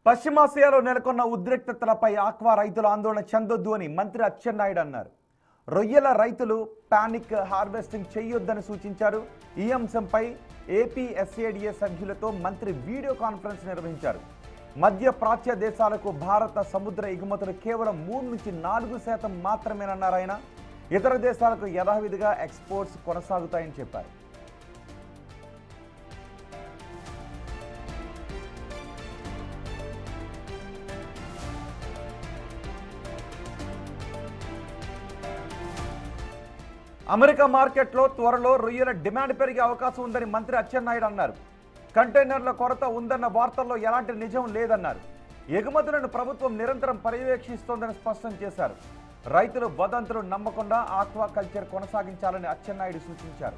పశ్చిమాసియాలో నెలకొన్న ఉద్రిక్తతలపై ఆక్వా రైతుల ఆందోళన చెందొద్దు అని మంత్రి అచ్చెన్నాయుడు అన్నారు. రొయ్యల రైతులు పానిక్ హార్వెస్టింగ్ చేయొద్దని సూచించారు. ఈ అంశంపై ఏపీఎస్ఏడిఏ సభ్యులతో మంత్రి వీడియో కాన్ఫరెన్స్ నిర్వహించారు. మధ్య ప్రాచ్య దేశాలకు భారత సముద్ర ఎగుమతులు కేవలం 3 నుంచి 4% మాత్రమేనన్నారు ఆయన. ఇతర దేశాలకు యథావిధిగా ఎక్స్పోర్ట్స్ కొనసాగుతాయని చెప్పారు. అమెరికా మార్కెట్లో త్వరలో రొయ్యల డిమాండ్ పెరిగే అవకాశం ఉందని మంత్రి అచ్చెన్నాయుడు అన్నారు. కంటైనర్ల కొరత ఉందన్న వార్తల్లో ఎలాంటి నిజం లేదన్నారు. ఎగుమతులను ప్రభుత్వం నిరంతరం పర్యవేక్షిస్తోందని స్పష్టం చేశారు. రైతులు వదంతులు నమ్మకుండా ఆక్వాకల్చర్ కొనసాగించాలని అచ్చెన్నాయుడు సూచించారు.